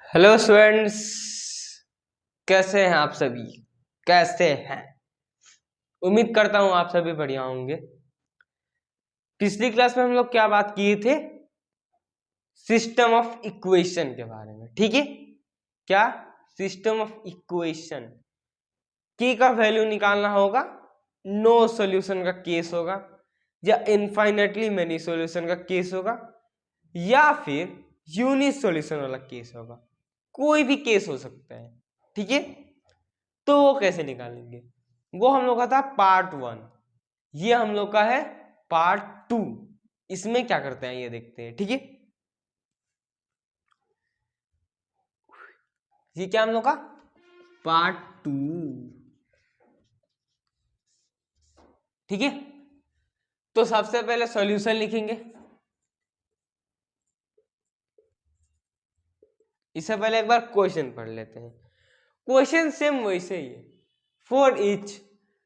Hello students, कैसे हैं आप सभी? कैसे हैं? उम्मीद करता हूं आप सभी बढ़िया होंगे। पिछली क्लास में हम लोग क्या बात किए थे? सिस्टम ऑफ इक्वेशन के बारे में, ठीक है? क्या? सिस्टम ऑफ इक्वेशन की का वैल्यू निकालना होगा, नो सॉल्यूशन का केस होगा, या इनफाइनेटली मेनी सॉल्यूशन का केस होगा, या फिर यूनिक सॉल्यूशन वाला केस होगा। कोई भी केस हो सकता है, ठीक है? तो वो कैसे निकालेंगे? वो हम लोग का था पार्ट 1। ये हम लोग का है पार्ट 2। इसमें क्या करते हैं ये देखते हैं, ठीक है? ये क्या हम लोग का पार्ट 2, ठीक है? तो सबसे पहले सॉल्यूशन लिखेंगे। इससे पहले एक बार क्वेश्चन पढ़ लेते हैं। क्वेश्चन सेम वैसे ही है। For each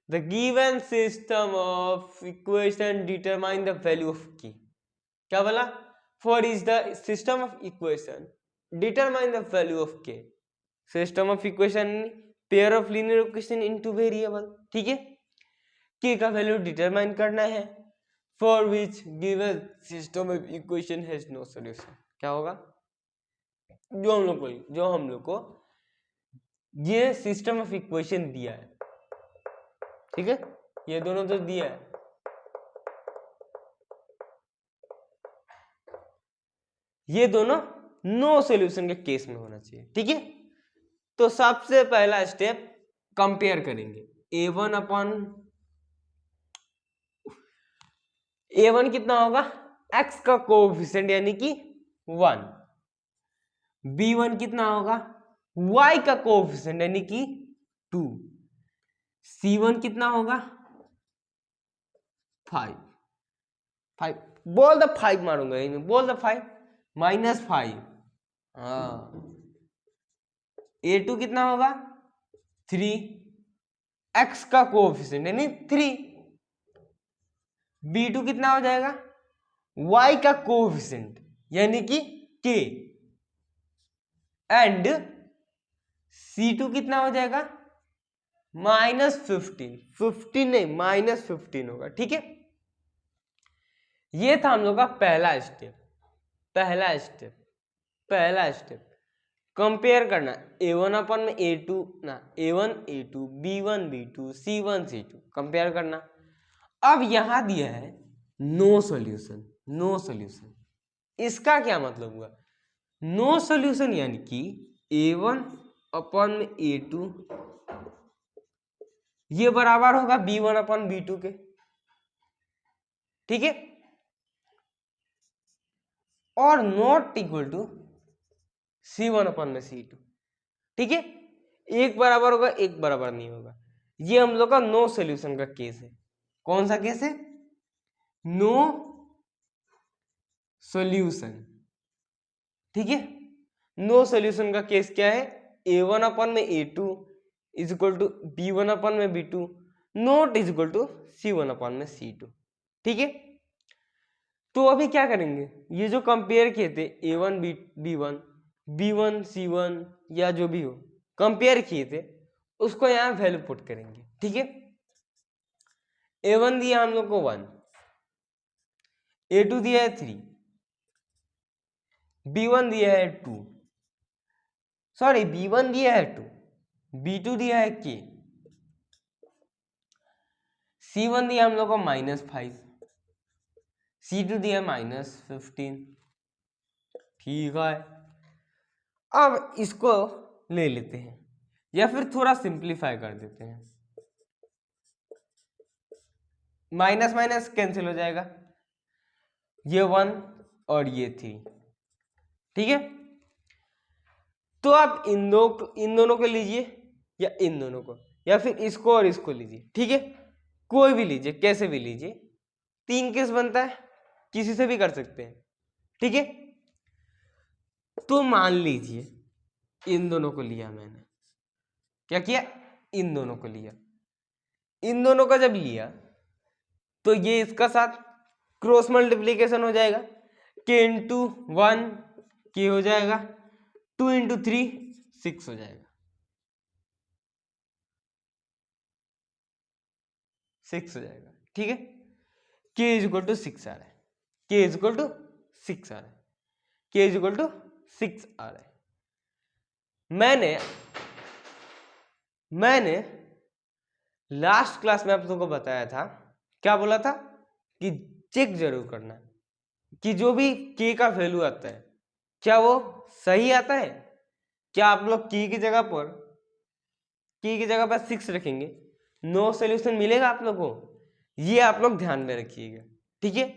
the given system of equation determine the value of K. क्या बोला? For is the system of equation determine the value of K. System of equation pair of linear equation in two variable, ठीक है? K का value determine करना है। For which given system of equation has no solution. क्या होगा? जो हम लोग को ये सिस्टम ऑफ इक्वेशन दिया है, ठीक है? ये दोनों तो दिया है। ये दोनों नो सॉल्यूशन के केस में होना चाहिए, ठीक है? तो सबसे पहला स्टेप कंपेयर करेंगे। a1 अपॉन a1 कितना होगा? x का कोएफिशिएंट यानी कि 1। b1 कितना होगा? y का कोएफिशिएंट यानी कि 2। c1 कितना होगा? 5। 5 बोल द 5 मारूंगा, बोल द 5 -5। हाँ। a2 कितना होगा? 3। x का कोएफिशिएंट यानी 3। b2 कितना हो जाएगा? y का कोएफिशिएंट यानी कि k। एंड c2 कितना हो जाएगा? -15। 15 नहीं, -15 होगा, ठीक है? ये था हम लोग का पहला स्टेप। पहला स्टेप कंपेयर करना a1 अपन में a2 ना, a1 a2 b1 b2 c1 c2 compare करना। अब यहां दिया है नो सॉल्यूशन। इसका क्या मतलब हुआ? नो सॉल्यूशन यानी कि a1 अपन में a2 ये बराबर होगा b1 अपन b2 के, ठीक है? और नॉट इक्वल टू c1 अपन में c2, ठीक है? एक बराबर होगा, एक बराबर नहीं होगा। ये हम लोग का नो सॉल्यूशन का केस है। कौन सा केस है? नो सॉल्यूशन, ठीक है? नो सॉल्यूशन का केस क्या है? a1 अपन में a2 is equal to b1 अपन में b2 not is equal to c1 अपन में c2, ठीक है? तो अभी क्या करेंगे? ये जो कंपेयर किए थे a1 b1 b1 c1 या जो भी हो कंपेयर किए थे, उसको यहाँ वैल्यू पुट करेंगे, ठीक है? a1 दिया हम लोग को 1, a2 दिया है 3, b1 दिया है 2, सॉरी b1 दिया है 2, b2 दिया है k, c1 दिया हम लोग को -5, c2 दिया -15, ठीक है? अब इसको ले लेते हैं या फिर थोड़ा सिंप्लीफाई कर देते हैं। माइनस माइनस कैंसिल हो जाएगा, ये 1 और ये 3, ठीक है? तो आप इन दोनों को लीजिए या इन दोनों को, या फिर इसको और इसको लीजिए, ठीक है? कोई भी लीजिए, कैसे भी लीजिए। 3 केस बनता है, किसी से भी कर सकते हैं, ठीक है? तो मान लीजिए इन दोनों को लिया मैंने, क्या किया? इन दोनों को लिया। इन दोनों का जब लिया तो ये इसका साथ क्रॉस मल्टीप्लीकेशन हो जाएगा, k इंटू 1 k हो जाएगा, 2 इंटू 3 6 हो जाएगा, 6 हो जाएगा, ठीक है। k इज इक्वल टू 6 आ रहा है, k इज इक्वल टू 6 आ रहा है, k इज इक्वल टू 6 आ रहा है। मैंने लास्ट क्लास में आप लोगों को बताया था, क्या बोला था कि चेक जरूर करना कि जो भी k का वैल्यू आता है क्या वो सही आता है, क्या आप लोग k की जगह पर 6 रखेंगे, नो सॉल्यूशन मिलेगा आप लोगों को, ये आप लोग ध्यान में रखिएगा, ठीक है।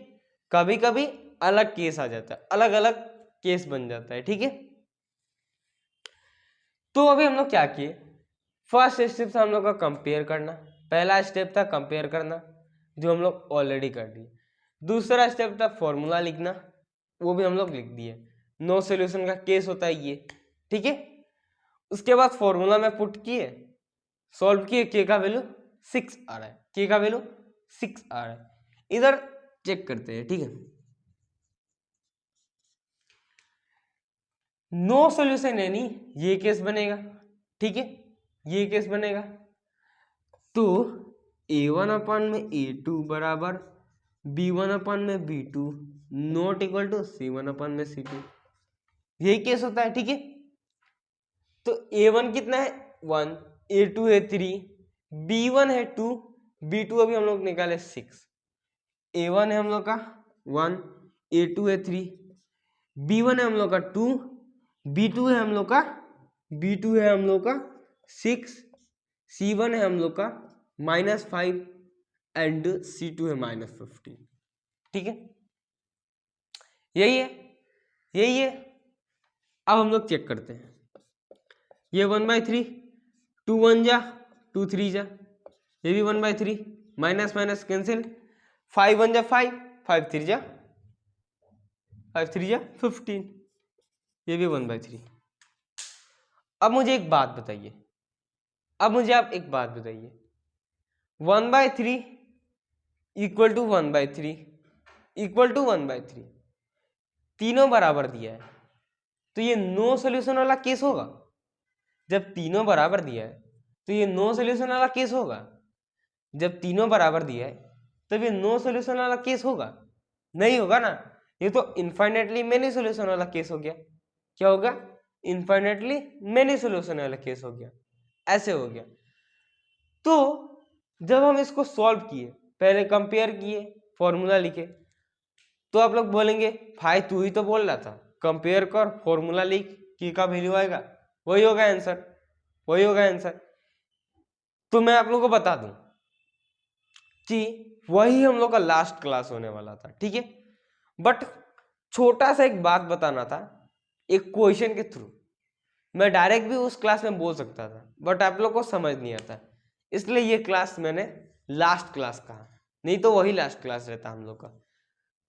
कभी कभी अलग केस आ जाता है, अलग अलग केस बन जाता है, ठीक है। तो अभी हम लोग क्या किए, फर्स्ट स्टेप था हम लोग का कंपेयर करना, पहला स्टेप था कंपेयर करना जो हम लोग ऑलरेडी कर दिए। दूसरा स्टेप था फॉर्मूला लिखना, वो भी हम लोग लिख दिए, नो सॉल्यूशन का केस होता है ये, ठीक है। उसके बाद फॉर्मूला में पुट किए, सॉल्व किए, के का वैल्यू 6 आ रहा है, के का वैल्यू 6 आ रहा है। इधर चेक करते हैं, ठीक है। नो सॉल्यूशन यानी ये केस बनेगा, ठीक है, ये केस बनेगा। तो a1 अपन में a2 बराबर b1 अपन में b2 not equal to c1 अपन में c2, यही केस होता है, ठीक है। तो a1 कितना है 1, a2 है 3, b1 है 2, b2 अभी हम लोग निकाले 6, a1 है हम लोग का 1, a2 है 3, b1 है हम लोग का 2, b2 है हम लोग का 6, c1 है हम लोग का -5 एंड c2 है -15, ठीक है। यही है। अब हम लोग चेक करते हैं, ये 1/3, 2 1 जा 2 3 जा, ये भी 1/3, माइनस माइनस कैंसिल, 5 1 जा 5, 5 3 जा 15, ये भी 1/3। अब मुझे एक बात बताइए, 1/3 इक्वल टू 1/3 इक्वल टू 1/3 तीनों बराबर दिया है, तो ये नो सॉल्यूशन वाला केस होगा। जब तीनों बराबर दिया है तो ये नो सॉल्यूशन वाला केस होगा, जब तीनों बराबर दिया है तब ये नो सॉल्यूशन वाला केस होगा, नहीं होगा ना। ये तो इनफाइनेटली मेनी सॉल्यूशन वाला केस हो गया, क्या होगा, इनफाइनेटली मेनी सॉल्यूशन वाला केस हो गया, ऐसे हो गया। तो जब हम इसको सॉल्व किए, पहले कंपेयर किए, फॉर्मूला लिखे, तो आप लोग बोलेंगे भाई तू ही तो बोल रहा था कंपेयर कर फॉर्मूला लिख, की का वैल्यू आएगा, वही होगा आंसर। तो मैं आप लोगों को बता दूं कि वही हम लोग का लास्ट क्लास होने वाला था, ठीक है। बट छोटा सा एक बात बताना था, एक क्वेश्चन के थ्रू। मैं डायरेक्ट भी उस क्लास में बोल सकता था बट आप लोग को समझ नहीं आता, इसलिए ये क्लास मैंने लास्ट क्लास कहा, नहीं तो वही लास्ट क्लास रहता हम लोग का।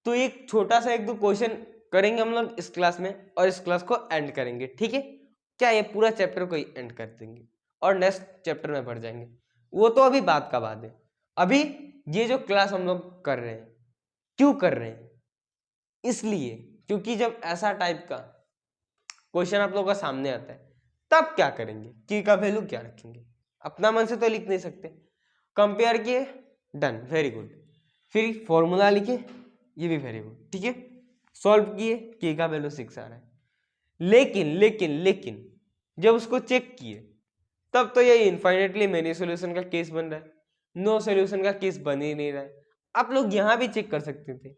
तो एक छोटा सा 1-2 क्वेश्चन करेंगे हम लोग इस क्लास में और इस क्लास को एंड करेंगे, ठीक है। क्या ये पूरा चैप्टर को एंड कर देंगे और नेक्स्ट चैप्टर में बढ़ जाएंगे, वो तो अभी बात का बात है। अभी ये जो क्लास हम लोग कर रहे हैं, क्यों कर रहे हैं, इसलिए क्योंकि जब ऐसा टाइप का क्वेश्चन आप लोगों का सामने आता है तब क्या करेंगे, की का वैल्यू क्या रखेंगे, अपना मन से तो लिख नहीं सकते। कंपेयर किए, डन, वेरी गुड, फिर फॉर्मूला लिखे, ये भी वेरी गुड, ठीक है। सॉल्व किए, के का वैल्यू 6 आ रहा है, लेकिन जब उसको चेक किए तब तो ये इनफाइनेटली मेनी सॉल्यूशन का केस बन रहा है, नो सॉल्यूशन का केस बन ही नहीं रहा है। आप लोग यहां भी चेक कर सकते थे,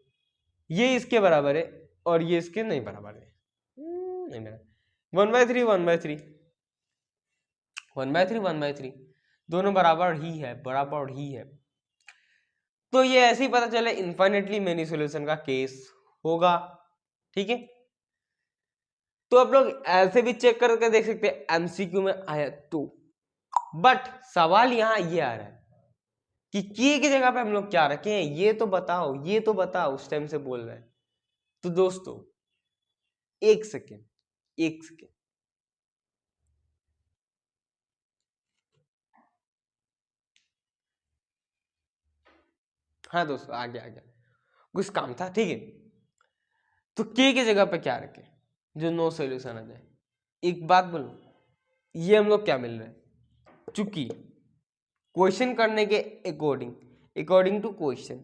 ये इसके बराबर है और ये इसके नहीं बराबर है, नहीं बराबर, 1/3 दोनों बराबर ही है। तो ये ऐसे ही पता चले इनफाइनेटली मेनी सॉल्यूशन का केस होगा, ठीक है। तो आप लोग ऐसे भी चेक करके देख सकते हैं एमसीक्यू में आया तो। बट सवाल यहां ये आ रहा है कि की जगह पे हम लोग क्या रखें, ये तो बताओ, उस टाइम से बोल रहे हैं। तो दोस्तों एक सेकेंड, हाँ दोस्तों आ गया कुछ काम था, ठीक है। तो के की जगह पे क्या रखें जो नो सॉल्यूशन आ जाए, एक बात बोलूं, ये हम लोग क्या मिल रहा है, चूंकि क्वेश्चन करने के अकॉर्डिंग टू क्वेश्चन,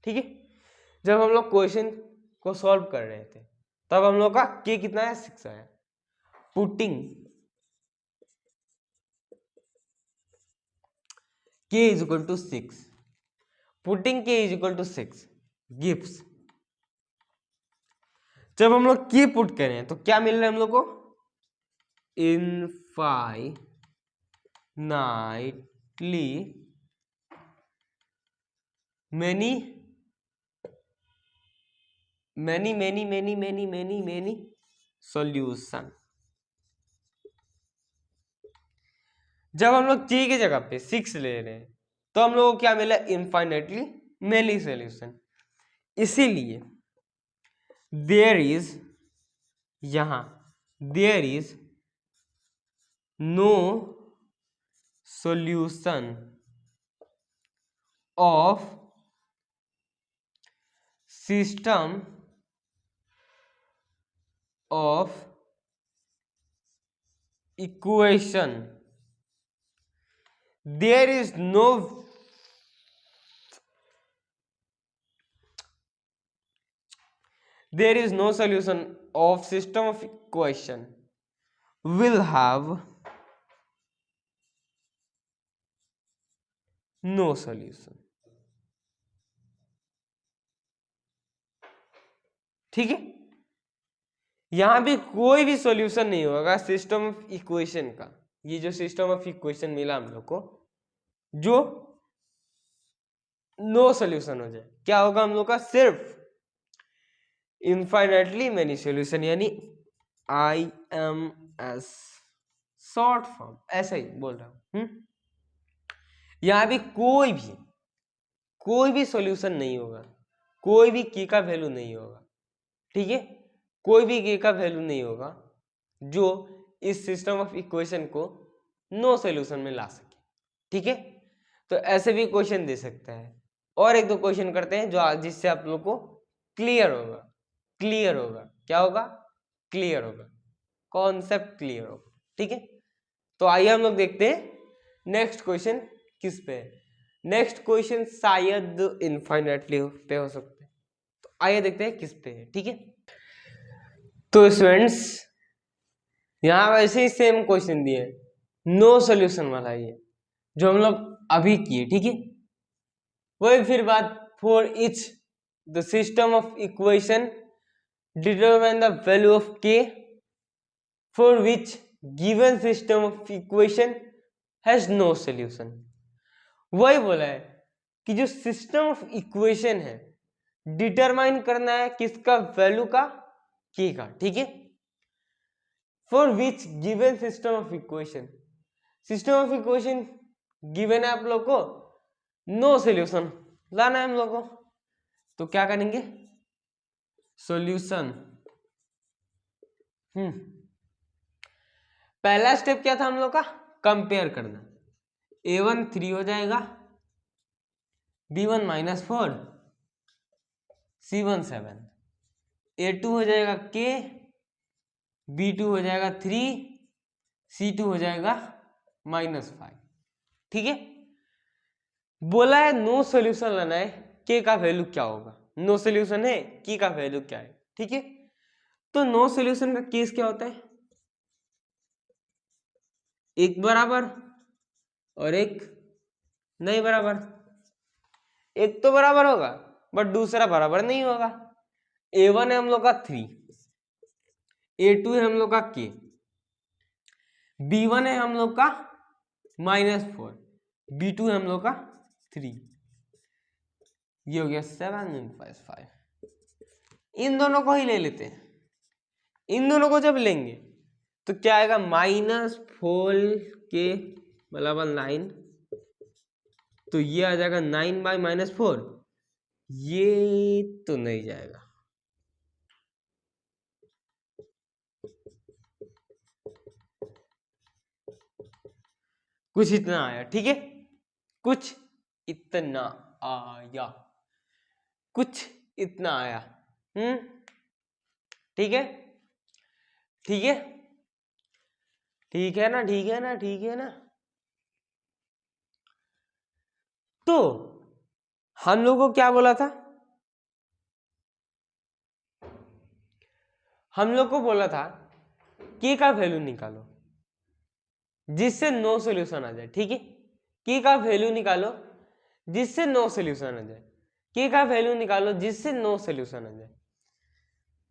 ठीक है। जब हम लोग क्वेश्चन को सॉल्व कर रहे थे तब हम लोग का के कितना है, 6 आया। पुटिंग के इज इक्वल टू 6, पुटिंग के इज इक्वल टू 6 गिव्स, जब हम लोग के पुट करें तो क्या मिल रहा है हम लोग को, इनफाइनाइटली many सॉल्यूशन। जब हम लोग के की जगह पे 6 ले रहे हैं तो हम लोग को क्या मिला, इनफाइनाइटली मेनी सॉल्यूशन। इसीलिए देयर इज, यहां there is no solution of system of equation, there is no solution of system of equation will have no solution, ठीक है। यहां भी कोई भी सॉल्यूशन नहीं होगा सिस्टम ऑफ इक्वेशन का। ये जो सिस्टम ऑफ इक्वेशन मिला हम लोग को, जो नो सॉल्यूशन हो जाए, क्या होगा हम लोग का, सिर्फ इनफाइनाइटली मेनी सॉल्यूशन, यानी IMS शॉर्ट फॉर्म, ऐसा ही बोल रहा हूं। यहां भी कोई भी सॉल्यूशन नहीं होगा, कोई भी की का वैल्यू नहीं होगा, ठीक है। कोई भी के का वैल्यू नहीं होगा जो इस सिस्टम ऑफ इक्वेशन को नो सॉल्यूशन में ला सके, ठीक है। तो ऐसे भी क्वेश्चन दे सकता है। और एक दो क्वेश्चन करते हैं जो जिससे आप लोग को क्लियर होगा, क्या होगा, क्लियर होगा, कॉन्सेप्ट क्लियर होगा, ठीक है। तो आइए हम लोग देखते हैं नेक्स्ट क्वेश्चन किस पे है। नेक्स्ट क्वेश्चन शायद इनफाइनाइटली पे हो सकता है, तो आइए देखते हैं किस पे है, ठीक है। तो स्टूडेंट्स यहां वैसे ही सेम क्वेश्चन दिए, नो सॉल्यूशन वाला ये जो हम लोग अभी किए, ठीक है। वही फिर बात, for each the system of equation determine the value of K for which given system of equation has no solution. वही बोला है कि जो सिस्टम ऑफ इक्वेशन है डिटरमाइन करना है किसका, वैल्यू का, के का, ठीक है। For which given system of equation, system of equation given है आप लोग को, नो सॉल्यूशन लाना है हम लोग को, तो क्या करेंगे, सॉल्यूशन। पहला स्टेप क्या था हम लोग का, कंपेयर करना। A1 3 हो जाएगा, B1 -4, C1 7, A2 हो जाएगा K, B2 हो जाएगा 3, C2 हो जाएगा -5, ठीक है। बोला है नो सॉल्यूशन लाना है, के का वैल्यू क्या होगा, नो सॉल्यूशन है, की का वैल्यू क्या है, ठीक है। तो नो सॉल्यूशन का केस क्या होता है, एक बराबर और एक नहीं बराबर। एक तो बराबर होगा बट दूसरा बराबर नहीं होगा। A1 है हम लोग का 3, A2 है हम लोग का K, B1 है हम लोग का -4, B2 है हम लोग का 3, ये हो गया 7 × 5। इन दोनों को ही ले लेते हैं। इन दोनों को जब लेंगे तो क्या आएगा, -4 के बराबर 9, तो ये आ जाएगा 9/-4, ये तो नहीं जाएगा, कुछ इतना आया, ठीक है। कुछ इतना आया, कुछ इतना आया, ठीक है, ठीक है। ठीक है ना, ठीक है ना, ठीक है ना। तो हम लोगों को क्या बोला था, हम लोग को बोला था k का वैल्यू निकालो जिससे नो सोल्यूशन आ जाए। ठीक है, k का वैल्यू निकालो जिससे नो सोल्यूशन आ जाए, k का वैल्यू निकालो जिससे नो सोल्यूशन आ जाए।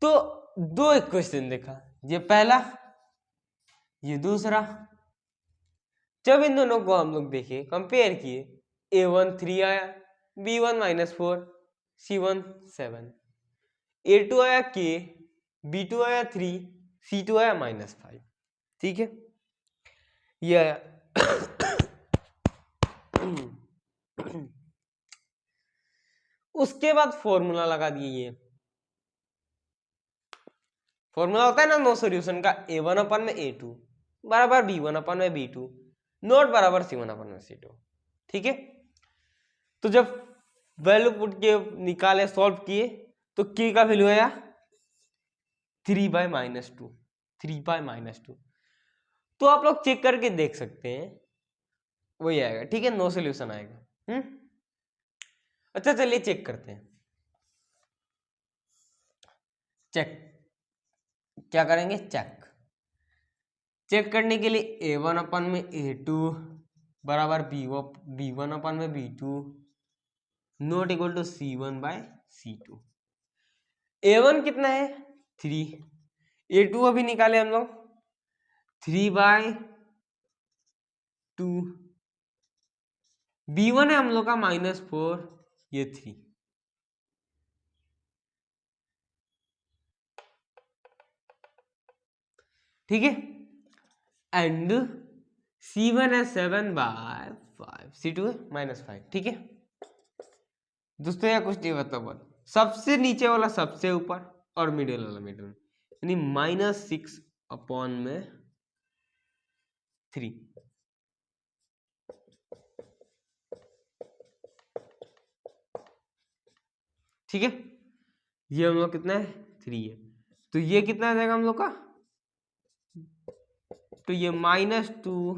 तो दो इक्वेशन देखा, ये पहला ये दूसरा। जब इन दोनों को हम लोग देखे कंपेयर किए, a1 3 आया, b1 -4, c1 7, a2 आया k, b2 आया 3, c2 आया -5। ठीक है, ये आया। उसके बाद फॉर्मूला लगा दिए। ये फॉर्मूला होता है ना नो सॉल्यूशन का, a1 अपन में a2 बराबर b1 अपन में b2 नॉट बराबर c1 अपन में c2। ठीक है, तो जब वैल्यू पुट के निकाले सॉल्व किए तो k का वैल्यू आया 3/-2, 3/-2। तो आप लोग चेक करके देख सकते हैं वही आएगा। ठीक है, नो सॉल्यूशन आएगा। अच्छा चलिए चेक करते हैं। चेक क्या करेंगे, चेक करने के लिए a1 अपन में a2 बराबर b1 अपन में b2 not equal to c1/c2। a1 कितना है 3, a2 अभी निकाले हम लोग 3/2, b1 है हम लोग का -4, ये 3। ठीक है, एंड c1 है 7/5, c2 है -5। ठीक है दोस्तों, या कुछ नहीं बताओ, सबसे नीचे वाला सबसे ऊपर और मिडिल वाला मिडिल में, यानी -6/3। ठीक है, ये हम लोग कितना है 3 है, तो ये कितना आ जाएगा हम लोग का, तो ये -2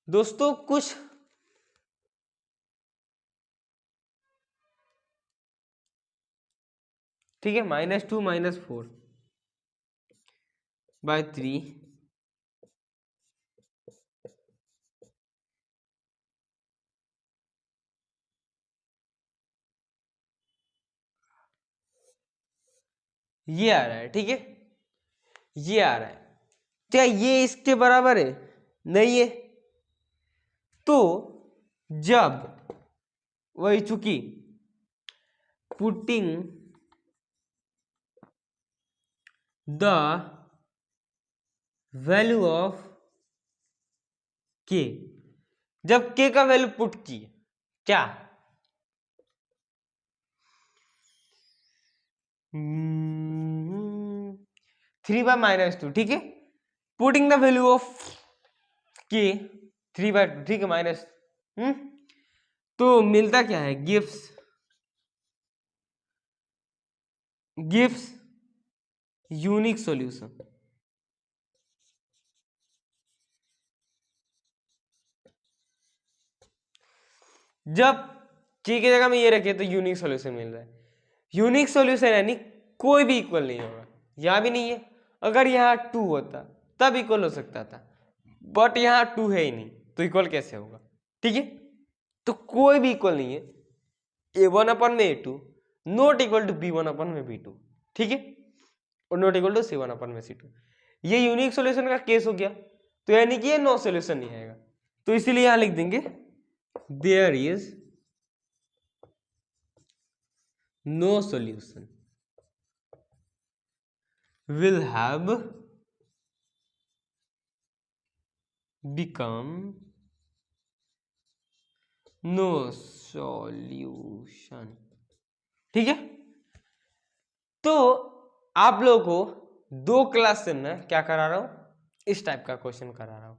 दोस्तों कुछ ठीक है, -2 -4/3 ये आ रहा है। ठीक है, ये आ रहा है, क्या ये इसके बराबर है, नहीं है। तो जब वही चूंकि पुटिंग द वैल्यू ऑफ के, जब के का वैल्यू पुट किए क्या 3/-2। ठीक है, पुटिंग द वैल्यू ऑफ के 3/2। ठीक है, माइनस तो मिलता क्या है, गिव्स यूनिक सॉल्यूशन। जब के की जगह में ये रखे तो यूनिक सॉल्यूशन मिल रहा है। यूनिक सॉल्यूशन यानी कोई भी इक्वल नहीं होगा, यहां भी नहीं है। अगर यहाँ 2 होता तब इक्वल हो सकता था, बट यहाँ 2 है ही नहीं, तो इक्वल कैसे होगा। ठीक है, तो कोई भी इक्वल नहीं है, a1 अपन में a2 not equal to b1 अपन में b2। ठीक है, और नॉट इक्वल टू c1 अपन में c2। ये यूनिक सॉल्यूशन का केस हो गया, तो यानी कि ये नो सॉल्यूशन नहीं आएगा। तो इसीलिए यहां लिख देंगे there is no solution will have become no solution। ठीक है, तो आप लोगों को 2 क्लास से मैं क्या करा रहा हूं, इस टाइप का क्वेश्चन करा रहा हूं,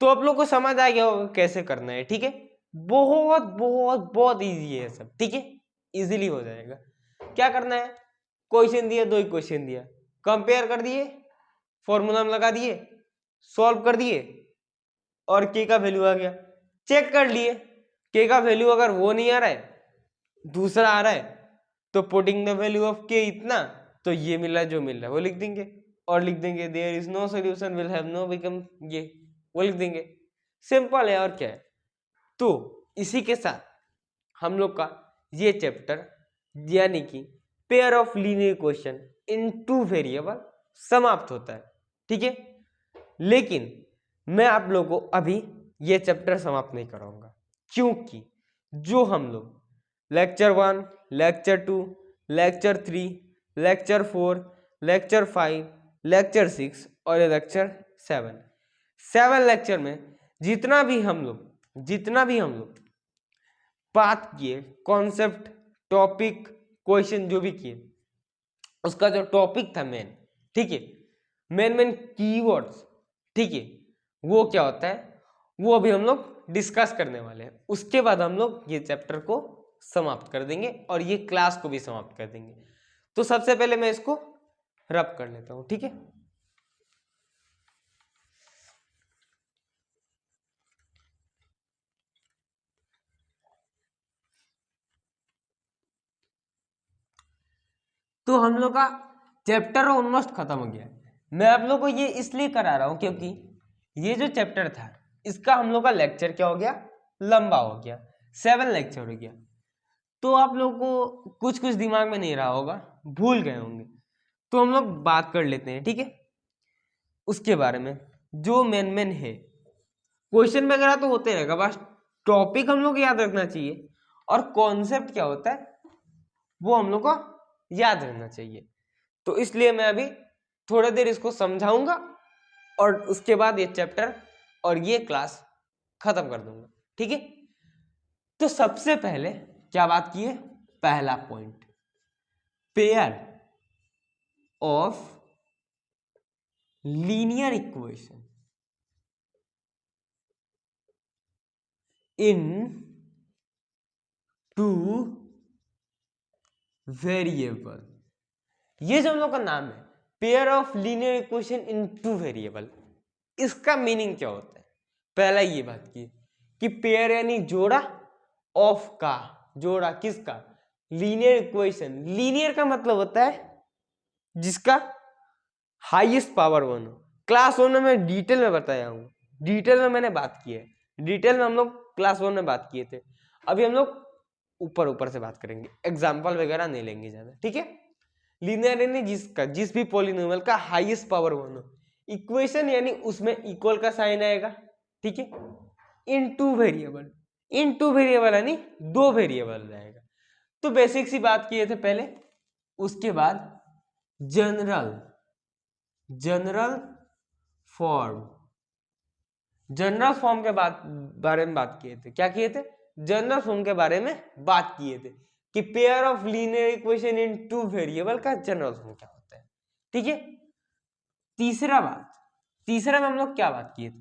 तो आप लोग को समझ आ गया होगा कैसे करना है। ठीक है, बहुत बहुत बहुत इजी है सब। ठीक है, इजीली हो जाएगा। क्या करना है, क्वेश्चन दिया, 2 इक्वेशन दिया, कंपेयर कर दिए, फॉर्मूला में लगा दिए, सॉल्व कर दिए और के का वैल्यू आ गया। चेक कर लिए के का वैल्यू अगर वो नहीं आ रहा है, दूसरा आ रहा है, तो पुटिंग द वैल्यू ऑफ के इतना, तो ये मिल रहा है, जो मिल रहा है वो लिख देंगे और लिख देंगे there is no solution will have no become, ये वो लिख देंगे। सिंपल है और क्या है। तो इसी के साथ हम लोग का ये चैप्टर यानी कि pair of linear equation in two variable समाप्त होता है। ठीक है, लेकिन मैं आप लोगों को अभी ये चैप्टर समाप्त नहीं कराऊंगा, क्योंकि जो हम लोग lecture 1, lecture 2, lecture 3, lecture 4, lecture 5, lecture 6 और ये लेक्चर 7 लेक्चर में जितना भी हम लोग बात किए, कॉन्सेप्ट, टॉपिक, क्वेश्चन जो भी किए, उसका जो टॉपिक था मेन, ठीक है, मेन कीवर्ड्स, ठीक है, वो क्या होता है वो अभी हम लोग डिस्कस करने वाले हैं। उसके बाद हम लोग ये चैप्टर को समाप्त कर देंगे और ये क्लास को भी समाप्त कर देंगे। तो सबसे पहले मैं इसको रब कर लेता हूं, ठीक है। तो हम लोग का चैप्टर ऑलमोस्ट खत्म हो गया है। मैं आप लोग को ये इसलिए करा रहा हूं क्योंकि ये जो चैप्टर था इसका हम लोग का लेक्चर क्या हो गया, लंबा हो गया, 7 लेक्चर हो गया। तो आप लोग को कुछ कुछ दिमाग में नहीं रहा होगा, भूल गए होंगे, तो हम लोग बात कर लेते हैं, ठीक है, उसके बारे में जो मेन है। क्वेश्चन वगैरह तो होते रहेगा, बस टॉपिक हम लोग याद रखना चाहिए और कॉन्सेप्ट क्या होता है वो हम लोग को याद रहना चाहिए। तो इसलिए मैं अभी थोड़ी देर इसको समझाऊंगा और उसके बाद ये चैप्टर और ये क्लास खत्म कर दूंगा, ठीक है। तो सबसे पहले क्या बात की है, पहला point, pair of linear equation in two variable. ये जो हम लोग का नाम है pair of linear equation in two variable, इसका मीनिंग क्या होता है। पहला ये बात की कि पेयर यानी जोड़ा, ऑफ का जोड़ा, किसका, लीनियर इक्वेशन। लीनियर का मतलब होता है जिसका हाईएस्ट पावर 1 हो। क्लास 1 में मैं डिटेल में बताया हूँ, डिटेल में मैंने बात की है, डिटेल में हम लोग क्लास 1 में बात किए थे। अभी हम लोग ऊपर से बात करेंगे, एग्जाम्पल वगैरह नहीं लेंगे ज्यादा, ठीक है। लीनियर यानी जिसका, जिस भी पॉलिनोमियल का हाईएस्ट पावर 1 हो। इक्वेशन यानी उसमें इक्वल का साइन आएगा, ठीक है। इन टू वेरिएबल, इन टू वेरिएबल यानी 2 वेरिएबल रहेगा। तो बेसिक सी बात किए थे पहले, उसके बाद जनरल फॉर्म, जनरल फॉर्म के बारे में बात किए थे। क्या किए थे, जनरल फॉर्म के बारे में बात किए थे कि pair of linear equation in two variable का जनरल फॉर्म क्या होता है, ठीक है। तीसरा में हम लोग क्या बात किए थे,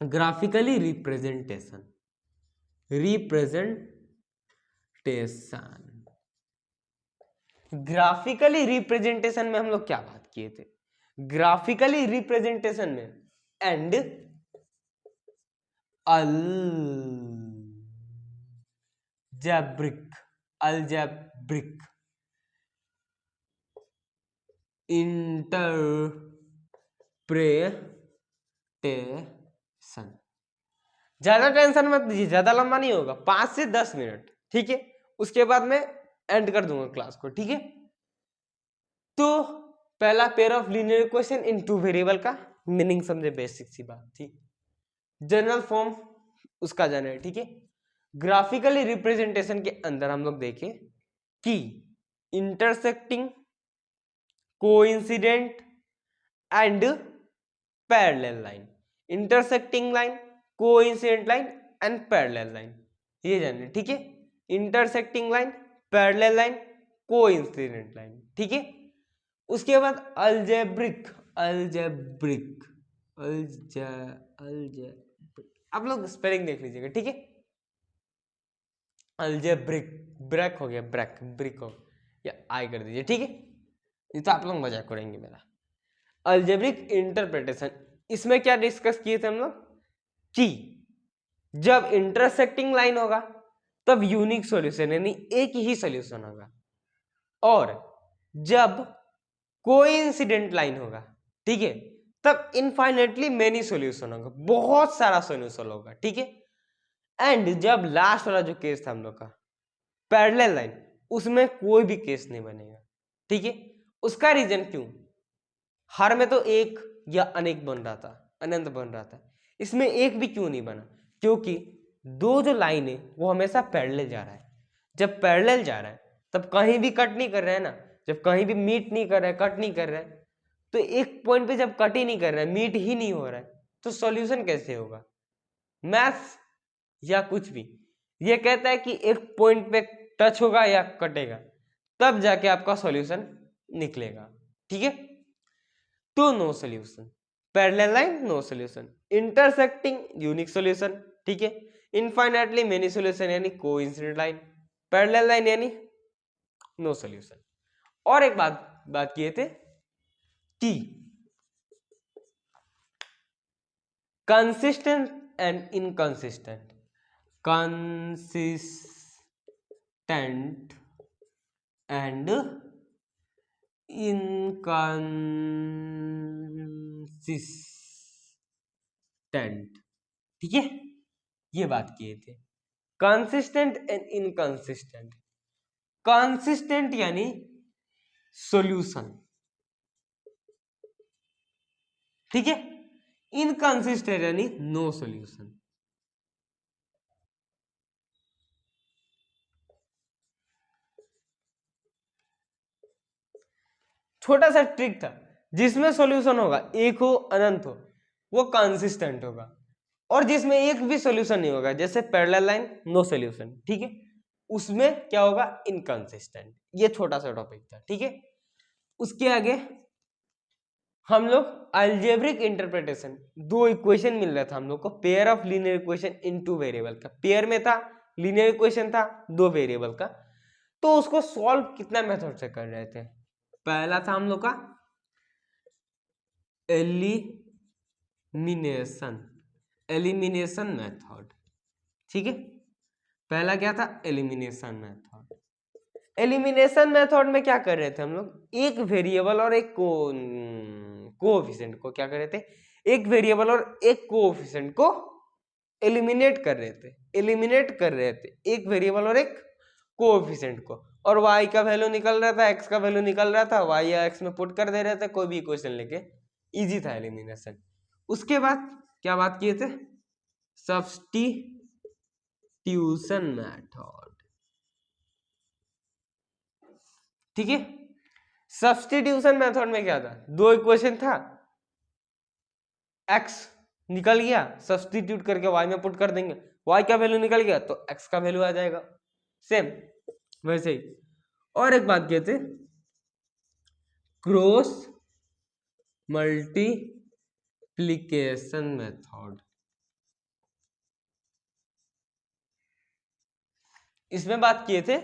ग्राफिकली रिप्रेजेंटेशन ग्राफिकली रिप्रेजेंटेशन में हम लोग क्या बात किए थे, ग्राफिकली रिप्रेजेंटेशन में एंड अलजेब्रिक इंटरप्रेटेशन। ज्यादा टेंशन मत लीजिए, ज्यादा लंबा नहीं होगा, 5 से 10 मिनट, ठीक है। उसके बाद मैं एंड कर दूंगा क्लास को, ठीक है। तो पहला pair of linear equation in two variable का मीनिंग समझे, बेसिक सी बात थी। जनरल फॉर्म उसका जाना है, ठीक है। ग्राफिकली रिप्रेजेंटेशन के अंदर हम लोग देखें कि intersecting, coincident and parallel line, intersecting line, coincident line and parallel line, ये जाने, ठीक है। Intersecting line, parallel line, coincident line, ठीक है। उसके बाद अलजेब्रिक, आप लोग स्पेलिंग देख लीजिएगा, ठीक है। अलजेब्रिक, ब्रेक हो गया, ब्रेक ब्रिक हो या आई कर दीजिए, ठीक है, ये तो आप लोग मजाक करेंगे मेरा। अलजेब्रिक इंटरप्रिटेशन, इसमें क्या डिस्कस किए थे हम लोग कि जब इंटरसेक्टिंग लाइन होगा तब यूनिक सॉल्यूशन यानी एक ही सॉल्यूशन होगा, और जब कोइंसिडेंट लाइन होगा, ठीक है, तब इनफाइनेटली मेनी सॉल्यूशन होगा, बहुत सारा सॉल्यूशन होगा, ठीक है। एंड जब लास्ट वाला जो केस था हम लोग का पैरेलल लाइन, उसमें कोई भी केस नहीं बनेगा, ठीक है। उसका रीजन क्यों, हर में तो एक या अनेक बन रहा था, अनंत बन रहा था, इसमें एक भी क्यों नहीं बना, क्योंकि दो जो लाइन है वो हमेशा पैरेलल जा रहा है। जब पैरेलल जा रहा है तब कहीं भी कट नहीं कर रहा है ना, जब कहीं भी मीट नहीं कर रहा है, कट नहीं कर रहा है, तो एक पॉइंट पे जब कट ही नहीं कर रहा है, मीट ही नहीं हो रहा है, तो सॉल्यूशन कैसे होगा। मैथ्स या कुछ भी ये कहता है कि एक पॉइंट पे टच होगा या कटेगा, तब जाके आपका सॉल्यूशन निकलेगा, ठीक है। तो no solution, parallel line no solution, intersecting unique solution, ठीक है। इनफाइनाइटली मेनी सॉल्यूशन यानी कोइंसिडेंट लाइन, पैरेलल लाइन यानी नो सॉल्यूशन। और एक बात किए थे कि consistent and inconsistent, consistent and inconsistent, ठीक है, ये बात किए थे। कंसिस्टेंट एंड इनकंसिस्टेंट, कंसिस्टेंट यानी सॉल्यूशन, ठीक है, इनकंसिस्टेंट यानी नो सॉल्यूशन। छोटा सा ट्रिक था, जिसमें सॉल्यूशन होगा एक हो अनंत हो वो कंसिस्टेंट होगा, और जिसमें एक भी सॉल्यूशन नहीं होगा जैसे पैरेलल लाइन नो सॉल्यूशन, ठीक है, उसमें क्या होगा इनकंसिस्टेंट। ये छोटा सा टॉपिक था, ठीक है। उसके आगे हम लोग अलजेब्रिक इंटरप्रिटेशन, दो इक्वेशन मिल रहा था हम लोग को, pair of linear equation in two variable का, पेयर में था, लीनियर इक्वेशन था दो वेरिएबल का, तो उसको सॉल्व कितना मेथड से कर रहे थे। पहला था हम लोग का एलिमिनेशन मेथड, ठीक है, पहला क्या था एलिमिनेशन मेथड। एलिमिनेशन मेथड में क्या कर रहे थे हम लोग, एक वेरिएबल और एक कोएफिशिएंट को क्या कर रहे थे, एक वेरिएबल और एक कोएफिशिएंट को एलिमिनेट कर रहे थे, एक वेरिएबल और एक कोएफिशिएंट को, और y का वैल्यू निकल रहा था, x का वैल्यू निकल रहा था, y या x में पुट कर दे रहे थे, कोई भी इक्वेशन लेके, इजी था एलिमिनेशन। उसके बाद क्या बात किए थे, सब्स्टिट्यूशन मेथड, ठीक है। सब्स्टिट्यूशन मेथड में क्या था, दो इक्वेशन था, x निकल गया, सब्स्टिट्यूट करके y में पुट कर देंगे, y का वैल्यू निकल गया तो x का वैल्यू आ जाएगा, सेम वैसे ही। और एक बात कहते क्रॉस मल्टीप्लिकेशन मेथड, इसमें बात किए थे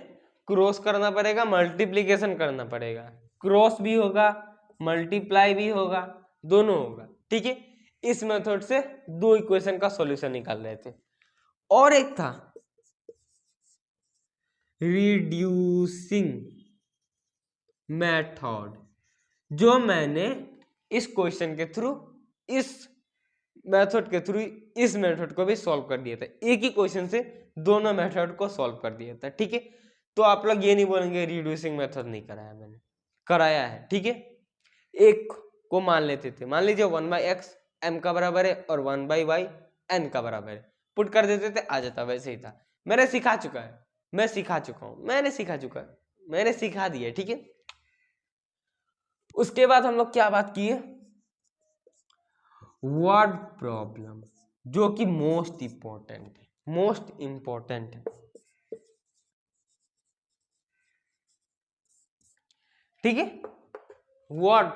क्रॉस करना पड़ेगा, मल्टीप्लिकेशन करना पड़ेगा, क्रॉस भी होगा मल्टीप्लाई भी होगा, दोनों होगा, ठीक है। इस मेथड से दो इक्वेशन का सॉल्यूशन निकाल रहे थे। और एक था रिड्यूसिंग मेथड, जो मैंने इस क्वेश्चन के थ्रू, इस मेथड के थ्रू इस मेथड को भी सॉल्व कर दिया था, एक ही क्वेश्चन से दोनों मेथड को सॉल्व कर दिया था, ठीक है। तो आप लोग ये नहीं बोलेंगे रिड्यूसिंग मेथड नहीं कराया, मैंने कराया है, ठीक है। एक को मान लेते थे, मान लीजिए 1/x m का बराबर है और 1/y n का बराबर है, पुट कर देते थे, आ जाता, वैसे ही था। मैंने सिखा चुका है, मैं सिखा चुका हूं, मैंने सिखा दिया, ठीक है। उसके बाद हम लोग क्या बात किए, वर्ड प्रॉब्लम, जो कि मोस्ट इंपॉर्टेंट है, ठीक है। वर्ड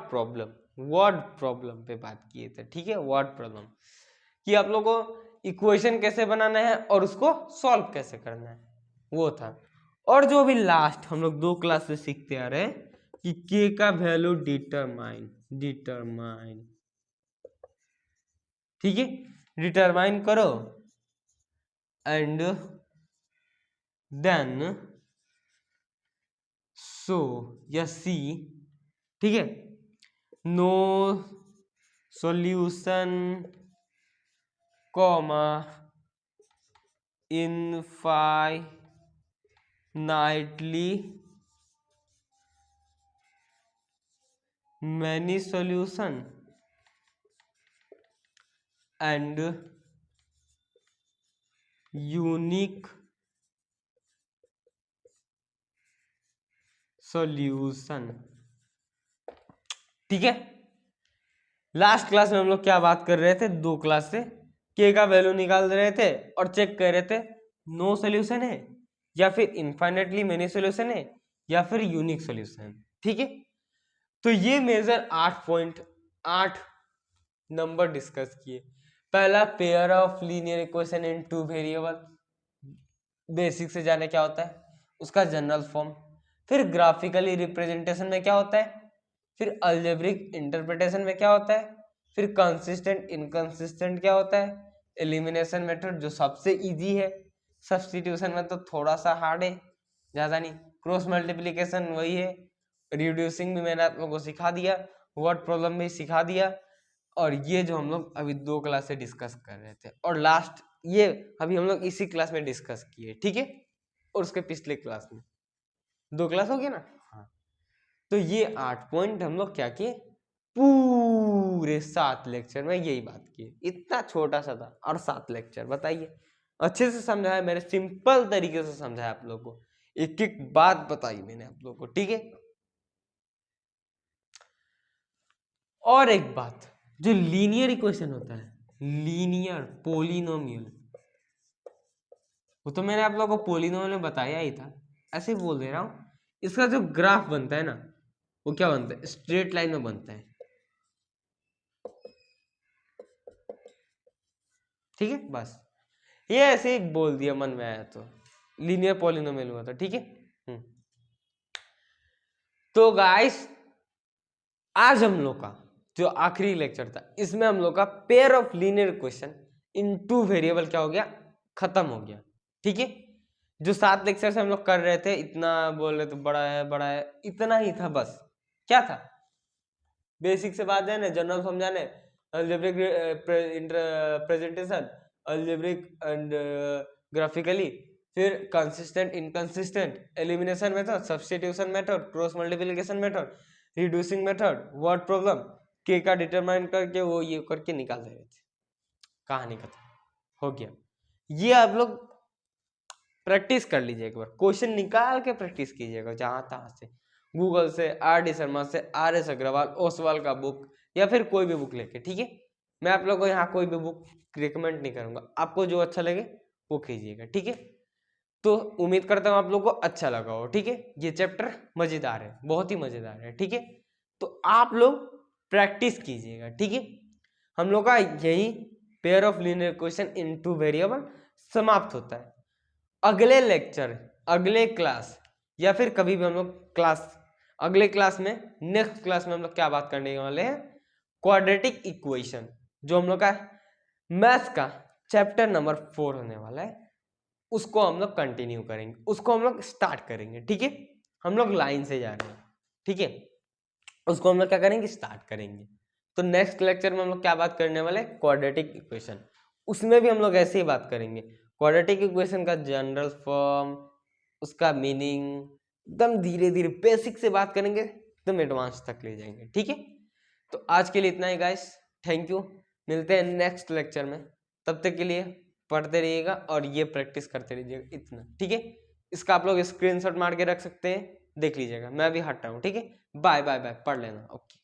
प्रॉब्लम पे बात किए थे, ठीक है। वर्ड प्रॉब्लम कि आप लोगों को इक्वेशन कैसे बनाना है और उसको सॉल्व कैसे करना है, वो था। और जो अभी लास्ट हम लोग 2 क्लास से सीखते आ रहे हैं कि के का वैल्यू डिटरमाइन, ठीक है, डिटरमाइन करो एंड देन सो या सी, ठीक है, no solution comma infinitely many solution and unique solution, ठीक है। लास्ट क्लास में हम लोग क्या बात कर रहे थे, 2 क्लास से के का वैल्यू निकाल रहे थे और चेक कर रहे थे नो सॉल्यूशन है या फिर इनफाइनेटली मेनी सॉल्यूशन है या फिर यूनिक सॉल्यूशन, ठीक है। तो ये मेजर 8.8 नंबर डिस्कस किए। पहला pair of linear equation in 2 variable, basic से जाने क्या होता है, उसका जनरल फॉर्म, फिर ग्राफिकली रिप्रेजेंटेशन में क्या होता है, फिर अलजेब्रिक इंटरप्रिटेशन में क्या होता है, फिर कंसिस्टेंट इनकंसिस्टेंट क्या होता है, एलिमिनेशन मेथड जो सबसे इजी है, सब्स्टिट्यूशन में तो थोड़ा सा हार्ड है, ज़्यादा नहीं, क्रॉस मल्टीप्लिकेशन वही है, रिड्यूसिंग भी मैंने आप लोगों को सिखा दिया, वर्ड प्रॉब्लम भी सिखा दिया, और ये जो हम लोग अभी 2 क्लास से डिस्कस कर रहे थे, और लास्ट ये अभी हम लोग इसी क्लास में डिस्कस किए, ठीक है। और उसके पिछले क्लास में 2 क्लास हो गया ना, हाँ। तो ये 8 पॉइंट हम लोग क्या किए, पूरे 7 लेक्चर में यही बात की। इतना छोटा सा था और 7 लेक्चर, बताइए। अच्छे से समझाया, मेरे सिंपल तरीके से समझाया आप लोगों को, एक एक बात बताई मैंने आप लोगों को, ठीक है। और एक बात, जो लीनियर इक्वेशन होता है, लीनियर पोलिनोमियल, वो तो मैंने आप लोगों को पोलिनोमियल में बताया ही था, ऐसे ही बोल दे रहा हूं। इसका जो ग्राफ बनता है ना, वो क्या बनता है, स्ट्रेट लाइन में बनता है, ठीक है। बस ये ऐसे ही बोल दिया, मन में आया तो लीनियर पोलिनोमियल हुआ था, ठीक है। तो गाइस, आज हम लोग का जो आखिरी लेक्चर था, इसमें हम लोग का pair of linear equation in 2 variable क्या हो गया, खत्म हो गया, ठीक है। जो 7 लेक्चर से हम लोग कर रहे थे, इतना बोल रहे थे बड़ा है, इतना ही था बस। क्या था, बेसिक से बात जाने, जनरल समझाने, algebraic presentation, algebraic and graphically, फिर consistent inconsistent, elimination method, substitution method, cross multiplication method, reducing method, word problem, K का डिटरमाइन करके वो ये करके निकाल दे रहे थे, कहानी खत्म हो गया। ये आप लोग प्रैक्टिस कर लीजिए, एक बार क्वेश्चन निकाल के प्रैक्टिस कीजिएगा, जहां तहां से, गूगल से, आर डी शर्मा से, आर एस अग्रवाल, ओसवाल का बुक, या फिर कोई भी बुक लेके, ठीक है। मैं आप लोगों को यहाँ कोई भी बुक रिकमेंड नहीं करूंगा, आपको जो अच्छा लगे वो कीजिएगा, ठीक है। तो उम्मीद करता हूँ आप लोगों को अच्छा लगा हो, ठीक है। ये चैप्टर मजेदार है, बहुत ही मजेदार है, ठीक है। तो आप लोग प्रैक्टिस कीजिएगा, ठीक है। हम लोग का यही pair of linear equation in 2 variable समाप्त होता है। अगले लेक्चर, अगले क्लास, या फिर कभी भी हम लोग क्लास, अगले क्लास में, नेक्स्ट क्लास में हम लोग क्या बात करने वाले हैं, क्वाड्रेटिक इक्वेशन, जो हम लोग का मैथ्स का चैप्टर नंबर 4 होने वाला है, उसको हम लोग कंटिन्यू करेंगे, उसको हम लोग स्टार्ट करेंगे, ठीक है। हम लोग लाइन से जा रहे हैं, ठीक है। उसको हम लोग क्या करेंगे, स्टार्ट करेंगे। तो नेक्स्ट लेक्चर में हम लोग क्या बात करने वाले, क्वाड्रेटिक इक्वेशन, उसमें भी हम लोग ऐसे ही बात करेंगे, क्वाड्रेटिक इक्वेशन का जनरल फॉर्म, उसका मीनिंग, एकदम धीरे धीरे बेसिक से बात करेंगे, एकदम एडवांस तक ले जाएंगे, ठीक है। तो आज के लिए इतना ही गाइस, थैंक यू, मिलते हैं नेक्स्ट लेक्चर में, तब तक के लिए पढ़ते रहिएगा और ये प्रैक्टिस करते रहिएगा, इतना, ठीक है। इसका आप लोग स्क्रीनशॉट मार के रख सकते हैं, देख लीजिएगा, मैं भी हट रहा हूँ, ठीक है। बाय बाय बाय, पढ़ लेना, ओके।